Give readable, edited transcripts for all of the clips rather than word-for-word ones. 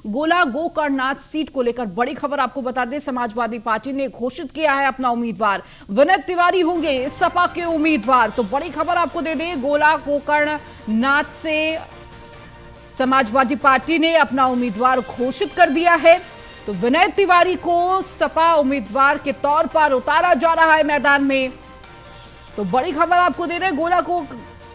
गोला गोकर्णनाथ सीट को लेकर बड़ी खबर आपको बता दें, समाजवादी पार्टी ने घोषित किया है अपना उम्मीदवार। विनय तिवारी होंगे सपा के उम्मीदवार। तो बड़ी खबर आपको दे दें, गोला गोकर्णनाथ से समाजवादी पार्टी ने अपना उम्मीदवार घोषित कर दिया है। तो विनय तिवारी को सपा उम्मीदवार के तौर पर उतारा जा रहा है मैदान में। तो बड़ी खबर आपको दे रहे हैं, गोला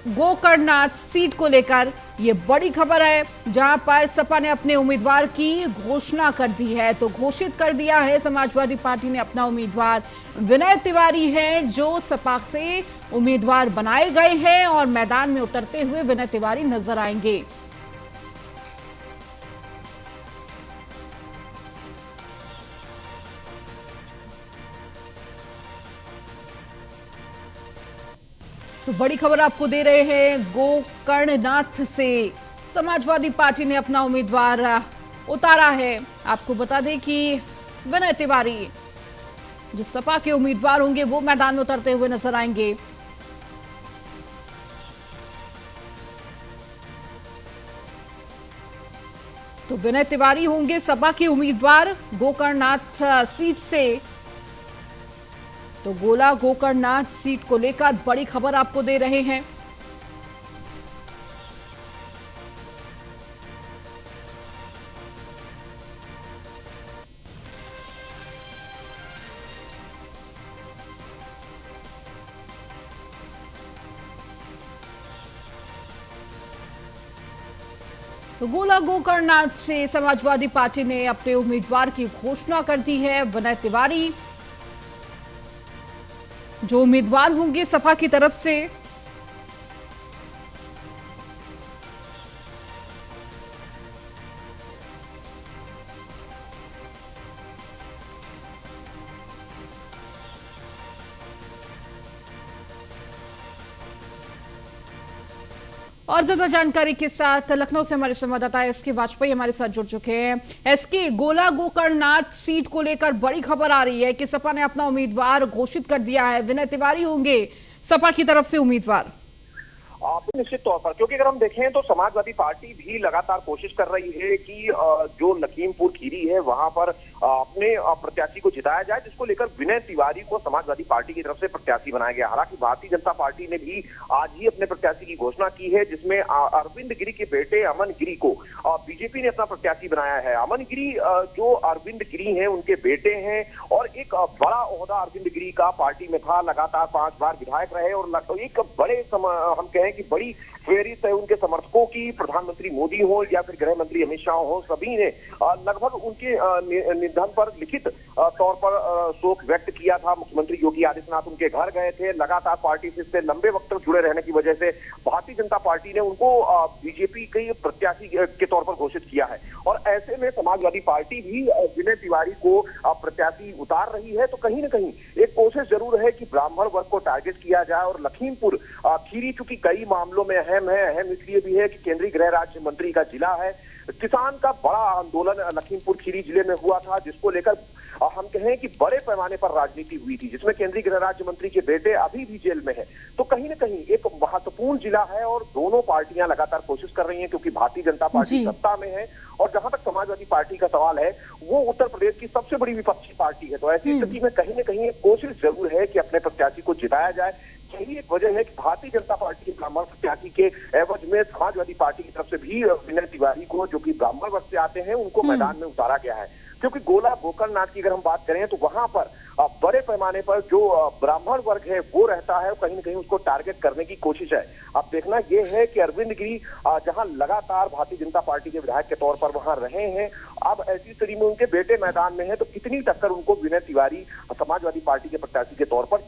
गोकर्णनाथ सीट को लेकर ये बड़ी खबर है, जहां पर सपा ने अपने उम्मीदवार की घोषणा कर दी है। तो घोषित कर दिया है समाजवादी पार्टी ने अपना उम्मीदवार। विनय तिवारी हैं जो सपा से उम्मीदवार बनाए गए हैं और मैदान में उतरते हुए विनय तिवारी नजर आएंगे। तो बड़ी खबर आपको दे रहे हैं, गोकर्णनाथ से समाजवादी पार्टी ने अपना उम्मीदवार उतारा है। आपको बता दें कि विनय तिवारी जो सपा के उम्मीदवार होंगे वो मैदान में उतरते हुए नजर आएंगे। तो विनय तिवारी होंगे सपा के उम्मीदवार गोकर्णनाथ सीट से। तो गोला गोकर्णनाथ सीट को लेकर बड़ी खबर आपको दे रहे हैं। तो गोला गोकर्णनाथ से समाजवादी पार्टी ने अपने उम्मीदवार की घोषणा कर दी है। विनय तिवारी जो उम्मीदवार होंगे सपा की तरफ से। और ज्यादा जानकारी के साथ लखनऊ से हमारे संवाददाता एसके वाजपेयी हमारे साथ जुड़ चुके हैं। एसके, गोला गोकर्णनाथ सीट को लेकर बड़ी खबर आ रही है कि सपा ने अपना उम्मीदवार घोषित कर दिया है। विनय तिवारी होंगे सपा की तरफ से उम्मीदवार। निश्चित तौर पर, क्योंकि अगर हम देखें तो समाजवादी पार्टी भी लगातार कोशिश कर रही है कि जो लखीमपुर खीरी है वहां पर अपने प्रत्याशी को जिताया जाए, जिसको लेकर विनय तिवारी को समाजवादी पार्टी की तरफ से प्रत्याशी बनाया गया। हालांकि भारतीय जनता पार्टी ने भी आज ही अपने प्रत्याशी की घोषणा की है, जिसमें अरविंद गिरी के बेटे अमन गिरी को बीजेपी ने अपना प्रत्याशी बनाया है। अमन गिरी जो अरविंद गिरी हैं उनके बेटे हैं और एक बड़ा ओहदा अरविंद गिरी का पार्टी में था, लगातार 5 बार विधायक रहे और एक बड़े हम कहें कि बड़ी फेहरिस्त है उनके समर्थकों की। प्रधानमंत्री मोदी हो या फिर गृह मंत्री अमित शाह हो, सभी ने लगभग उनके निधन पर लिखित तौर पर शोक व्यक्त किया था। मुख्यमंत्री योगी आदित्यनाथ उनके घर गए थे। लगातार पार्टी से लंबे वक्त तक जुड़े रहने की वजह से भारतीय जनता पार्टी ने उनको बीजेपी के प्रत्याशी के तौर पर घोषित किया है और ऐसे में समाजवादी पार्टी भी विनय तिवारी को प्रत्याशी उतार रही है। तो कहीं ना कहीं एक कोशिश जरूर है कि ब्राह्मण वर्ग को टारगेट किया जाए और लखीमपुर खीरी चूंकि कई मामलों में अहम है, अहम इसलिए भी है कि केंद्रीय गृह राज्य मंत्री का जिला है। किसान का बड़ा आंदोलन लखीमपुर खीरी जिले में हुआ था, जिसको लेकर हम कहें कि बड़े पैमाने पर राजनीति हुई थी, जिसमें केंद्रीय गृह राज्य मंत्री के बेटे अभी भी जेल में है। तो कहीं ना कहीं एक महत्वपूर्ण जिला है और दोनों पार्टियां लगातार कोशिश कर रही हैं, क्योंकि भारतीय जनता पार्टी सत्ता में है और जहां तक समाजवादी पार्टी का सवाल है वो उत्तर प्रदेश की सबसे बड़ी विपक्षी पार्टी है। तो ऐसी स्थिति में कहीं ना कहीं एक कोशिश जरूर है कि अपने प्रत्याशी को जिताया जाए। यही एक वजह है कि भारतीय जनता पार्टी के ब्राह्मण प्रत्याशी के एवज में समाजवादी पार्टी की तरफ से भी विनय तिवारी को, जो कि ब्राह्मण वर्ग से आते हैं, उनको मैदान में उतारा गया है। क्योंकि गोला गोकर्णनाथ की अगर हम बात करें तो वहां पर बड़े पैमाने पर जो ब्राह्मण वर्ग है वो रहता है, कहीं ना कहीं उसको टारगेट करने की कोशिश है। अब देखना यह है कि अरविंद गिरी जहां लगातार भारतीय जनता पार्टी के विधायक के तौर पर वहां रहे हैं, अब ऐसी स्थिति में उनके बेटे मैदान में है तो कितनी टक्कर उनको विनय तिवारी समाजवादी पार्टी के प्रत्याशी के तौर पर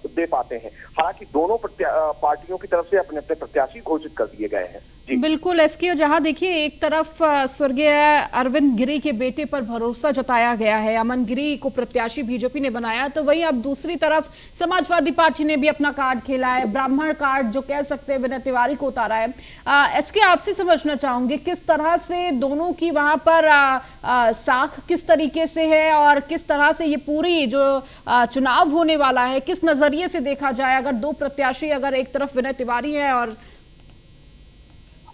दे पाते हैं। हालांकि दोनों पार्टियों की तरफ से अपने अपने प्रत्याशी घोषित कर दिए गए हैं। बिल्कुल एसके, जहां देखिए एक तरफ स्वर्गीय अरविंद गिरी के बेटे पर भरोसा जताया गया है, अमन गिरी को प्रत्याशी बीजेपी ने बनाया, तो वहीं अब दूसरी तरफ समाजवादी पार्टी ने भी अपना कार्ड खेला है, ब्राह्मण कार्ड जो कह सकते हैं विनय तिवारी को उतारा है। एसके, आपसे समझना चाहूंगी किस तरह से दोनों की वहां पर साख किस तरीके से है और किस तरह से ये पूरी जो चुनाव होने वाला है किस नजरिए से देखा जाए, अगर दो प्रत्याशी, अगर एक तरफ विनय तिवारी है और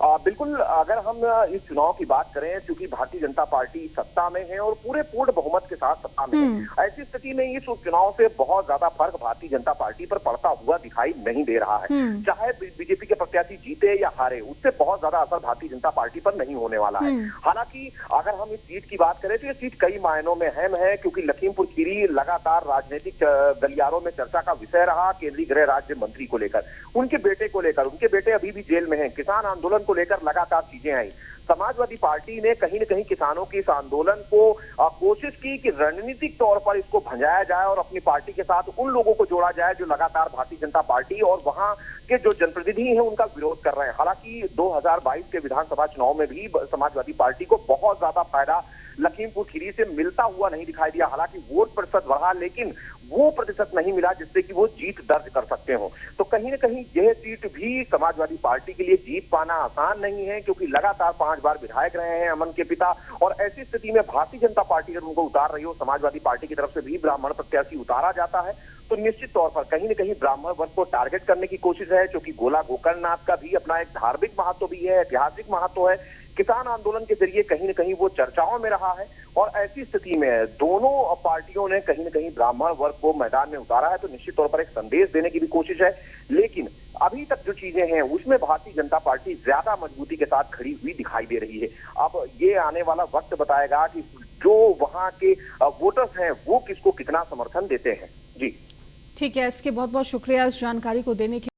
बिल्कुल, अगर हम इस चुनाव की बात करें, क्योंकि भारतीय जनता पार्टी सत्ता में है और पूरे पूर्ण बहुमत के साथ सत्ता में है, ऐसी स्थिति में इस उपचुनाव से बहुत ज्यादा फर्क भारतीय जनता पार्टी पर पड़ता हुआ दिखाई नहीं दे रहा है। चाहे बीजेपी के प्रत्याशी जीते या हारे, उससे बहुत ज्यादा असर भारतीय जनता पार्टी पर नहीं होने वाला है। हालांकि अगर हम इस सीट की बात करें तो ये सीट कई मायनों में अहम है, क्योंकि लखीमपुर खीरी लगातार राजनीतिक गलियारों में चर्चा का विषय रहा, केंद्रीय गृह राज्य मंत्री को लेकर, उनके बेटे को लेकर। उनके बेटे अभी भी जेल में हैं। किसान आंदोलन को लेकर लगातार चीजें आई। समाजवादी पार्टी ने कहीं न कहीं किसानों के इस आंदोलन को कोशिश की कि रणनीतिक तौर पर इसको भंजाया जाए और अपनी पार्टी के साथ उन लोगों को जोड़ा जाए जो लगातार भारतीय जनता पार्टी और वहां के जो जनप्रतिनिधि हैं उनका विरोध कर रहे हैं। हालांकि 2022 के विधानसभा चुनाव में भी समाजवादी पार्टी को बहुत ज्यादा फायदा लखीमपुर खीरी से मिलता हुआ नहीं दिखाई दिया। हालांकि वोट प्रतिशत बढ़ा, लेकिन वो प्रतिशत नहीं मिला जिससे कि वो जीत दर्ज कर सकते हो। तो कहीं न कहीं यह सीट भी समाजवादी पार्टी के लिए जीत पाना आसान नहीं है, क्योंकि लगातार 5 बार विधायक रहे हैं अमन के पिता। और ऐसी स्थिति में भारतीय जनता पार्टी अगर उनको उतार रही हो, समाजवादी पार्टी की तरफ से भी ब्राह्मण प्रत्याशी उतारा जाता है, तो निश्चित तौर पर कहीं न कहीं ब्राह्मण वर्ग को टारगेट करने की कोशिश है, क्योंकि गोला गोकर्णनाथ का भी अपना एक धार्मिक महत्व भी है, ऐतिहासिक महत्व है। किसान आंदोलन के जरिए कहीं न कहीं वो चर्चाओं में रहा है, और ऐसी स्थिति में दोनों पार्टियों ने कहीं न कहीं ब्राह्मण वर्ग को मैदान में उतारा है। तो निश्चित तौर पर एक संदेश देने की भी कोशिश है, लेकिन अभी तक जो चीजें हैं उसमें भारतीय जनता पार्टी ज्यादा मजबूती के साथ खड़ी हुई दिखाई दे रही है। अब ये आने वाला वक्त बताएगा कि जो वहां के वोटर्स हैं वो किसको कितना समर्थन देते हैं। जी ठीक है, इसके बहुत बहुत शुक्रिया इस जानकारी को देने के